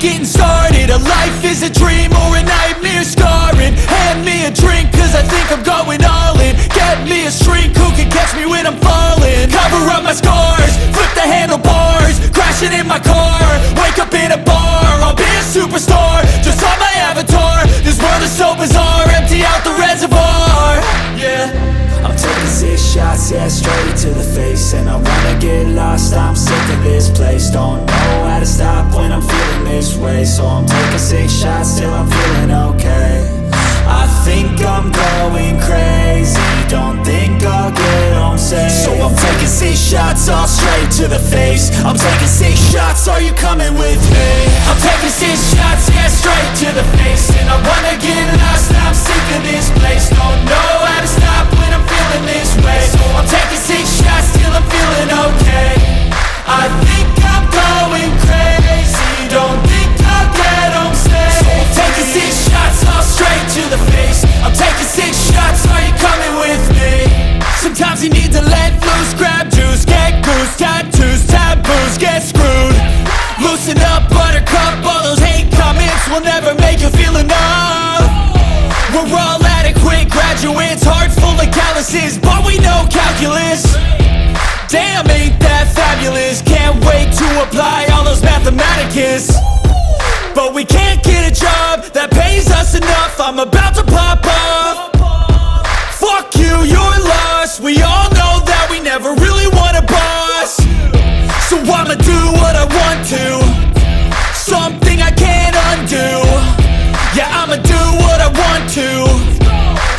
getting started. A life is a dream or a nightmare scarring. Hand me a drink cause I think I'm going all in. Get me a shrink who can catch me when I'm falling. Cover up my scars, flip the handlebars, crashing in my car, wake up in a bar. I'll be a superstar, just on my avatar. This world is so bizarre, empty out the reservoir. Yeah, I'm taking 6 shots, yeah, straight to the face. And I wanna get lost, I'm sick of this place. Don't know how to stop when I'm feeling this way. So I'm taking 6 shots till I'm feeling okay. I think I'm going crazy, don't think I'll get home safe. So I'm taking 6 shots, all straight to the face. I'm taking 6 shots, are you coming with me? I'm taking 6 shots, yeah, straight to the face. And I wanna get lost, I'm sick of this place. Don't know how to stop when I'm feeling this way. So I'm taking 6 shots till I'm feeling okay. I think I'm going crazy, don't think I'll get home safe. So I'm taking 6 shots, all straight to the face. I'm taking 6 shots, are you coming with me? sometimes you need to let loose, grab juice, get goose, tattoos, taboos, get screwed. Loosen up, buttercup, all those hate comments will never make you feel enough. We're all adequate graduates, heart full of calluses, but we know calculus. Damn, ain't that fabulous? Can't wait to apply all those mathematicus. But we can't get a job that pays us enough. I'm about to pop off. Fuck you, you're lost. We all know that we never really want a boss. So I'ma do what I want to, something I can't undo. Yeah, I'ma do what I want to,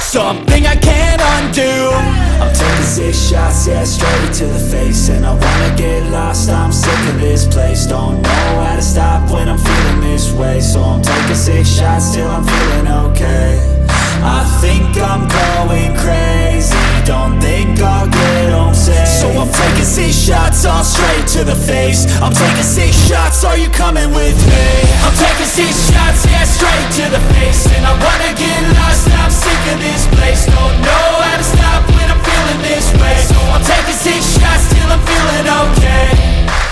something I can't undo. I'm taking 6 shots, yeah, straight to the face. And I wanna get lost, I'm sick of this place. Don't know how to stop when I'm feeling this way. So I'm taking 6 shots till I'm feeling okay. I think I'm going crazy, don't think I'll get home safe. So I'm taking 6 shots, all straight to the face. I'm taking 6 shots, are you coming with me? I'm taking 6 shots, yeah, straight to the face. And I wanna get lost, I'm sick of this place. Don't know how to stop when I'm feeling this way. So I'm taking 6 shots till I'm feeling okay.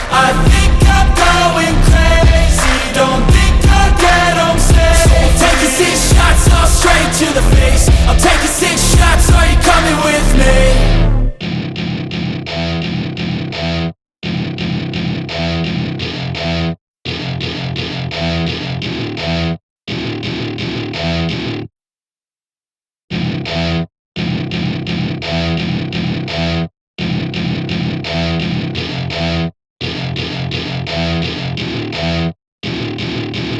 I think I'm going crazy, don't think I'll get home safe. So I'm taking 6 shots, all straight to the face. I'm taking 6 shots, are you coming with me?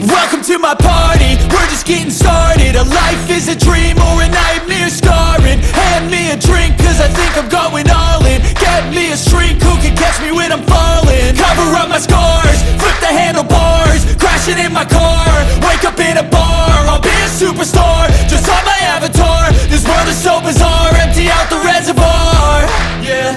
Welcome to my party, we're just getting started. A life is a dream or a nightmare scarring. Hand me a drink cause I think I'm going all in. Get me a shrink who can catch me when I'm falling. Cover up my scars, flip the handlebars, crashing in my car, wake up in a bar. I'll be a superstar, just on my avatar. This world is so bizarre, empty out the reservoir. Yeah,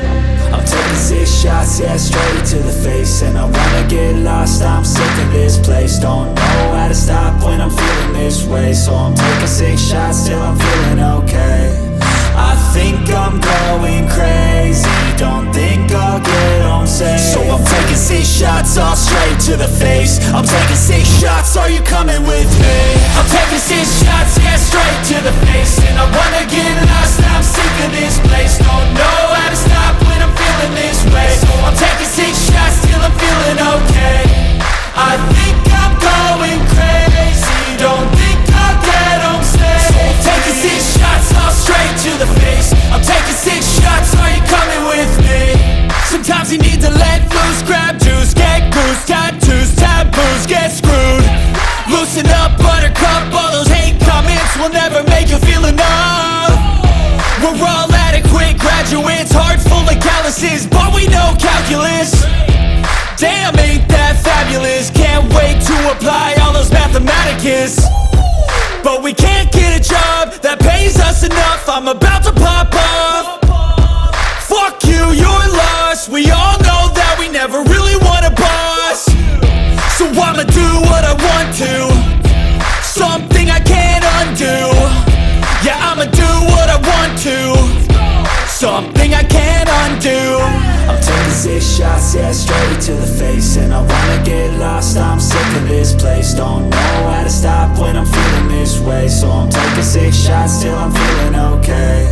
I'm taking 6 shots, yeah, straight to the face. And I wanna get lost, I'm sick of this place. Don't know how to stop when I'm feeling this way. So I'm taking 6 shots till I'm feeling okay. I think I'm going crazy, don't think I'll get home safe. So I'm taking 6 shots, all straight to the face. I'm taking 6 shots, are you coming with me? I'm taking 6 shots, yeah, straight to the face. And I wanna get lost, I'm sick of this place. Don't know how to stop when I'm feeling this way. So I'm taking 6 shots till I'm feeling okay. I think I'm going crazy, don't think I'll get home safe. So I'm taking 6 shots, all straight to the face. I'm taking 6 shots, are you coming with me? Sometimes you need to let loose, grab juice, get goose, tattoos, taboos, get screwed. Loosen up, buttercup, all those hate comments will never make you feel enough. We're all adequate graduates, heart full of calluses, but we know calculus. Damn, ain't that fabulous? Can't wait to apply all those mathematicus. But we can't get a job that pays us enough. I'm about to pop off. Fuck you, you're lost. We all know that we never really want a boss. So I'ma do what I want to, something I can't undo. Yeah, I'ma do what I want to, something I can't undo. I'm taking 6 shots, yeah, straight to the face. And I wanna get lost, I'm sick of this this place. Don't know how to stop when I'm feeling this way. So I'm taking 6 shots till I'm feeling okay.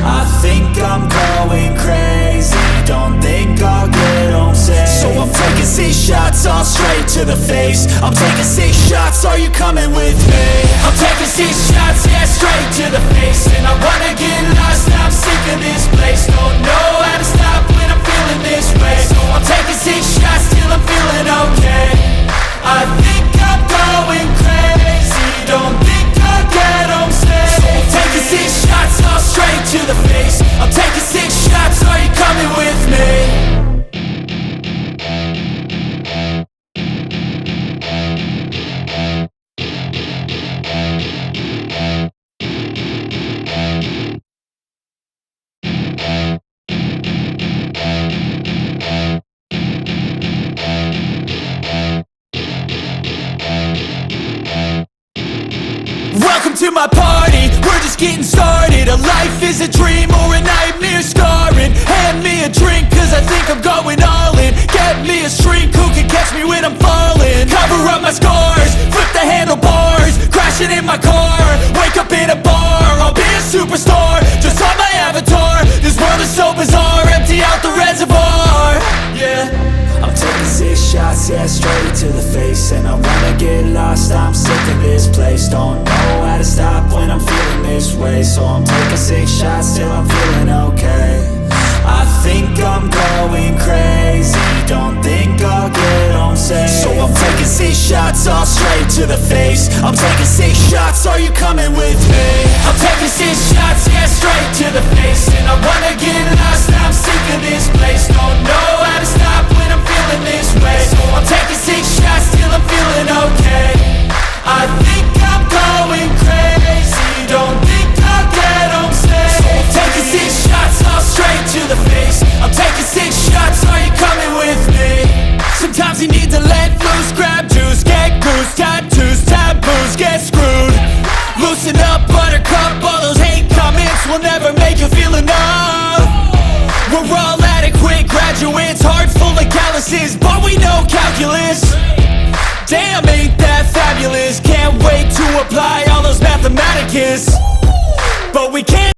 I think I'm going crazy, don't think I'll get home safe. So I'm taking 6 shots all straight to the face. I'm taking 6 shots, are you coming with me? I'm taking 6 shots, yeah, straight to the face. And I wanna get lost, I'm sick of this place. Don't know how to stop when I'm feeling this way. So I'm taking 6 shots till I'm feeling okay. I think I'm going crazy, don't think I'll get home safe. So I'm taking 6 shots all straight to the face. I'm taking 6 shots, are you coming with me? Welcome to my party, we're just getting started. A life is a dream or a nightmare scarring. Hand me a drink cause I think I'm going all in. Get me a shrink who can catch me when I'm falling. Cover up my scars, flip the handlebars. Crashing in my car, wake up in a bar. I'll be a superstar, just on my avatar. This world is so bizarre, empty out the reservoir. Yeah, I'm taking 6 shots, yeah, straight to the face. And I wanna get lost, I'm sick of this place. Don't know how to stop when I'm feeling this way. So I'm taking 6 shots till I'm feeling okay. I think I'm going crazy, don't think I'll get home safe. So I'm taking 6 shots all straight to the face. I'm taking 6 shots, are you coming with me? I'm taking 6 shots, yeah, straight to the face. And I wanna get lost, I'm sick of this place. Don't know how to stop when I'm feeling this way. So I'm taking 6 shots till I'm feeling okay. I think I'm going crazy, don't think I'll get home safe. So I'm taking 6 shots all straight to the face. I'm taking 6 shots, are you coming with me? Sometimes you need to let loose, grab juice, get goose, tattoos, taboos, get screwed. Loosen up, buttercup, all those hate comments will never make you feel enough. We're all adequate graduates, heart full of calluses, but we know calculus. Damn, ain't that fabulous? Can't wait to apply all those mathematicus. But we can't